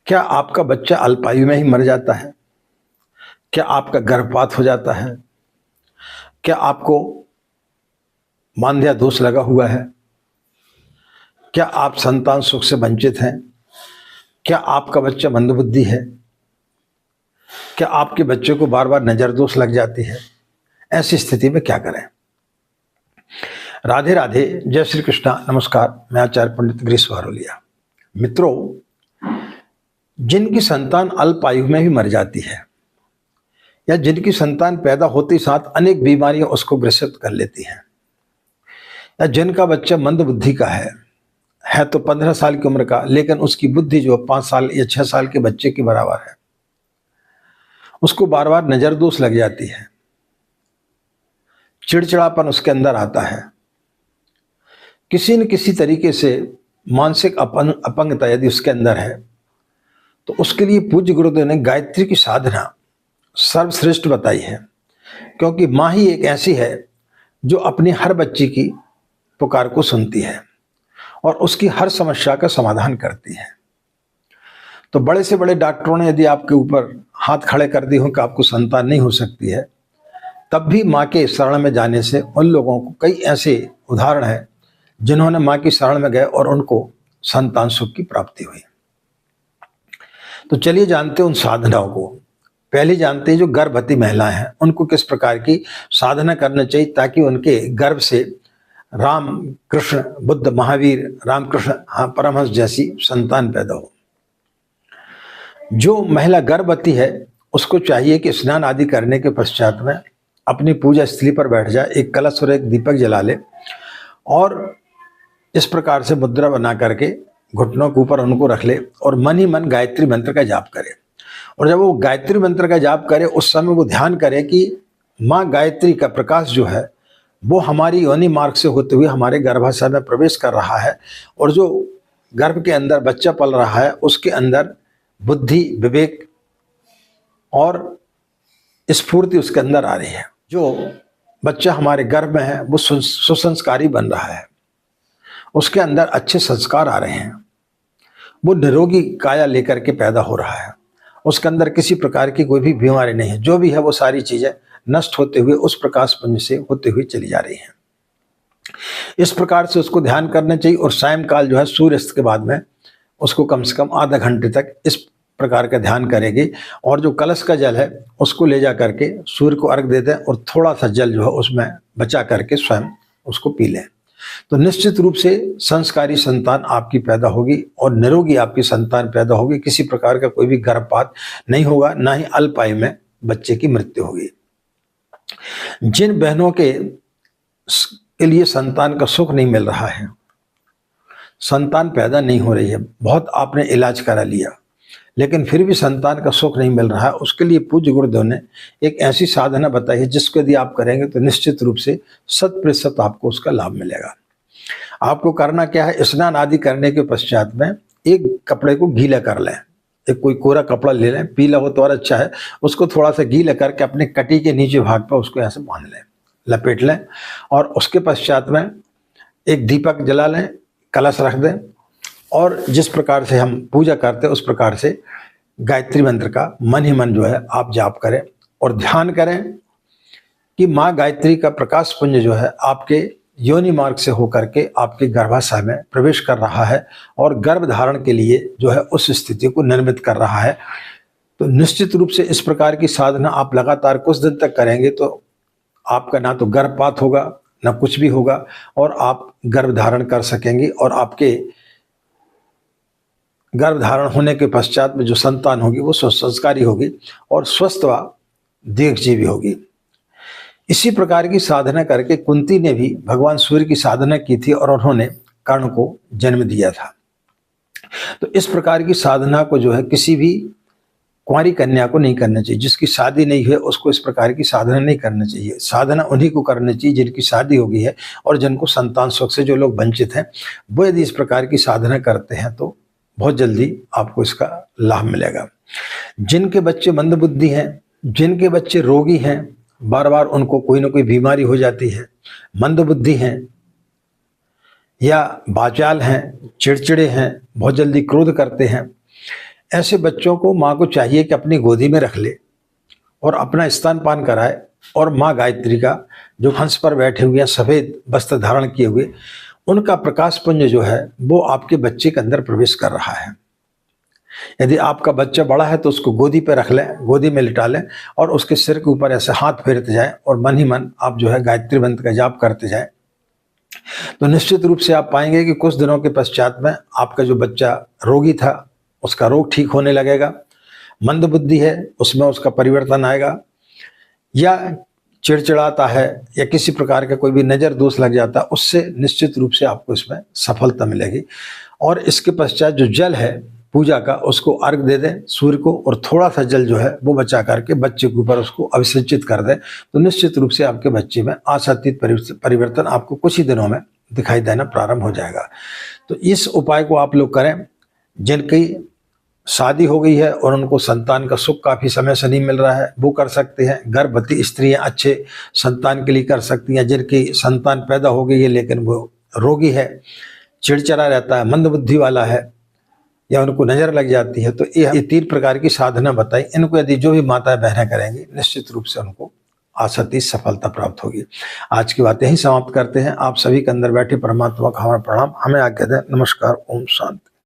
क्या आपका बच्चा अल्पायु में ही मर जाता है? क्या आपका गर्भपात हो जाता है? क्या आपको मांद्या दोष लगा हुआ है? क्या आप संतान सुख से वंचित हैं? क्या आपका बच्चा मंदबुद्धि है? क्या आपके बच्चे को बार बार नजर दोष लग जाती है? ऐसी स्थिति में क्या करें? राधे राधे, जय श्री कृष्णा, नमस्कार। मैं आचार्य पंडित गिरीश वारोलिया। मित्रों, जिनकी संतान अल्प आयु में भी मर जाती है या जिनकी संतान पैदा होते साथ अनेक बीमारियां उसको ग्रसित कर लेती हैं, या जिनका बच्चा मंद बुद्धि का है तो 15 साल की उम्र का, लेकिन उसकी बुद्धि जो 5 साल या 6 साल के बच्चे के बराबर है, उसको बार बार नजर दोष लग जाती है, चिड़चिड़ापन उसके अंदर आता है, किसी न किसी तरीके से मानसिक अपंगता यदि उसके अंदर है, तो उसके लिए पूज्य गुरुदेव ने गायत्री की साधना सर्वश्रेष्ठ बताई है। क्योंकि माँ ही एक ऐसी है जो अपनी हर बच्ची की पुकार को सुनती है और उसकी हर समस्या का समाधान करती है। तो बड़े से बड़े डॉक्टरों ने यदि आपके ऊपर हाथ खड़े कर दिए हो कि आपको संतान नहीं हो सकती है, तब भी माँ के शरण में जाने से उन लोगों को कई ऐसे उदाहरण हैं जिन्होंने माँ की शरण में गए और उनको संतान सुख की प्राप्ति हुई। तो चलिए जानते हैं उन साधनाओं को। पहले जानते हैं जो गर्भवती महिलाएं हैं उनको किस प्रकार की साधना करना चाहिए ताकि उनके गर्भ से राम कृष्ण बुद्ध महावीर रामकृष्ण परमहंस जैसी संतान पैदा हो। जो महिला गर्भवती है उसको चाहिए कि स्नान आदि करने के पश्चात में अपनी पूजा स्थली पर बैठ जाए, एक कलश और एक दीपक जला ले और इस प्रकार से मुद्रा बना करके घुटनों के ऊपर उनको रख ले और मन ही मन गायत्री मंत्र का जाप करे। और जब वो गायत्री मंत्र का जाप करे उस समय वो ध्यान करे कि माँ गायत्री का प्रकाश जो है वो हमारी योनि मार्ग से होते हुए हमारे गर्भाशय में प्रवेश कर रहा है और जो गर्भ के अंदर बच्चा पल रहा है उसके अंदर बुद्धि विवेक और स्फूर्ति उसके अंदर आ रही है। जो बच्चा हमारे गर्भ में है वो सुसंस्कारी बन रहा है, उसके अंदर अच्छे संस्कार आ रहे हैं, वो निरोगी काया लेकर के पैदा हो रहा है, उसके अंदर किसी प्रकार की कोई भी बीमारी नहीं है। जो भी है वो सारी चीजें नष्ट होते हुए उस प्रकाश पुंज से होते हुए चली जा रही हैं। इस प्रकार से उसको ध्यान करना चाहिए और सायंकाल जो है सूर्यास्त के बाद में उसको कम से कम आधा घंटे तक इस प्रकार का ध्यान करेगी और जो कलश का जल है उसको ले जा करके सूर्य को अर्घ दे दें और थोड़ा सा जल जो है उसमें बचा करके स्वयं उसको पी लें। तो निश्चित रूप से संस्कारी संतान आपकी पैदा होगी और निरोगी आपकी संतान पैदा होगी। किसी प्रकार का कोई भी गर्भपात नहीं होगा, ना ही अल्प आयु में बच्चे की मृत्यु होगी। जिन बहनों के लिए संतान का सुख नहीं मिल रहा है, संतान पैदा नहीं हो रही है, बहुत आपने इलाज करा लिया लेकिन फिर भी संतान का सुख नहीं मिल रहा है, उसके लिए पूज्य गुरुदेव ने एक ऐसी साधना बताई है जिसको यदि आप करेंगे तो निश्चित रूप से 100% आपको उसका लाभ मिलेगा। आपको करना क्या है, स्नान आदि करने के पश्चात में एक कपड़े को गीला कर लें, एक कोई कोरा कपड़ा ले लें, पीला हो तो और अच्छा है, उसको थोड़ा सा गीला करके अपने कटी के नीचे भाग पर उसको ऐसे बांध लें, लपेट लें और उसके पश्चात में एक दीपक जला लें, कलश रख दें और जिस प्रकार से हम पूजा करते हैं उस प्रकार से गायत्री मंत्र का मन ही मन जो है आप जाप करें और ध्यान करें कि माँ गायत्री का प्रकाश पुंज जो है आपके योनि मार्ग से होकर के आपके गर्भाशय में प्रवेश कर रहा है और गर्भ धारण के लिए जो है उस स्थिति को निर्मित कर रहा है। तो निश्चित रूप से इस प्रकार की साधना आप लगातार कुछ दिन तक करेंगे तो आपका ना तो गर्भपात होगा ना कुछ भी होगा और आप गर्भ धारण कर सकेंगे और आपके गर्भ धारण होने के पश्चात में जो संतान होगी वो संस्कारी होगी और स्वस्थ व दीर्घजीवी होगी। इसी प्रकार की साधना करके कुंती ने भी भगवान सूर्य की साधना की थी और उन्होंने कर्ण को जन्म दिया था। तो इस प्रकार की साधना को जो है किसी भी कुंवारी कन्या को नहीं करना चाहिए। जिसकी शादी नहीं है उसको इस प्रकार की साधना नहीं करना चाहिए। साधना उन्हीं को करनी चाहिए जिनकी शादी हो गई है और जिनको संतान सुख से जो लोग वंचित हैं वो यदि इस प्रकार की साधना करते हैं तो बहुत जल्दी आपको इसका लाभ मिलेगा। जिनके बच्चे मंदबुद्धि हैं, जिनके बच्चे रोगी हैं, बार बार उनको कोई ना कोई बीमारी हो जाती है, मंदबुद्धि हैं या बाचाल हैं, चिड़चिड़े हैं, बहुत जल्दी क्रोध करते हैं, ऐसे बच्चों को माँ को चाहिए कि अपनी गोदी में रख ले और अपना स्तनपान कराए, और माँ गायत्री का जो हंस पर बैठे हुए हैं, सफेद वस्त्र धारण किए हुए, उनका प्रकाश पुंज जो है वो आपके बच्चे के अंदर प्रवेश कर रहा है। यदि आपका बच्चा बड़ा है तो उसको गोदी पे रख लें, गोदी में लिटा लें और उसके सिर के ऊपर ऐसे हाथ फेरते जाएं और मन ही मन आप जो है गायत्री मंत्र का जाप करते जाएं, तो निश्चित रूप से आप पाएंगे कि कुछ दिनों के पश्चात में आपका जो बच्चा रोगी था उसका रोग ठीक होने लगेगा, मंद बुद्धि है उसमें उसका परिवर्तन आएगा, या चिड़चिड़ाता है या किसी प्रकार का कोई भी नज़र दोष लग जाता है, उससे निश्चित रूप से आपको इसमें सफलता मिलेगी। और इसके पश्चात जो जल है पूजा का, उसको अर्घ दे दें सूर्य को, और थोड़ा सा जल जो है वो बचा करके बच्चे के ऊपर उसको अभिषेचित कर दें, तो निश्चित रूप से आपके बच्चे में आशातीत परिवर्तन आपको कुछ ही दिनों में दिखाई देना प्रारंभ हो जाएगा। तो इस उपाय को आप लोग करें। जिनकी शादी हो गई है और उनको संतान का सुख काफ़ी समय से नहीं मिल रहा है, वो कर सकते हैं। गर्भवती स्त्रियां अच्छे संतान के लिए कर सकती हैं। जिनकी संतान पैदा हो गई है लेकिन वो रोगी है, चिड़चिड़ा रहता है, मंदबुद्धि वाला है, या उनको नज़र लग जाती है, तो ये 3 प्रकार की साधना बताई। इनको यदि जो भी माताएं बहनें करेंगी निश्चित रूप से उनको आशातीत सफलता प्राप्त होगी। आज की बातें ही समाप्त करते हैं। आप सभी के अंदर बैठे परमात्मा का हमारा प्रणाम। हमें आज्ञा दें। नमस्कार। ओम शांति।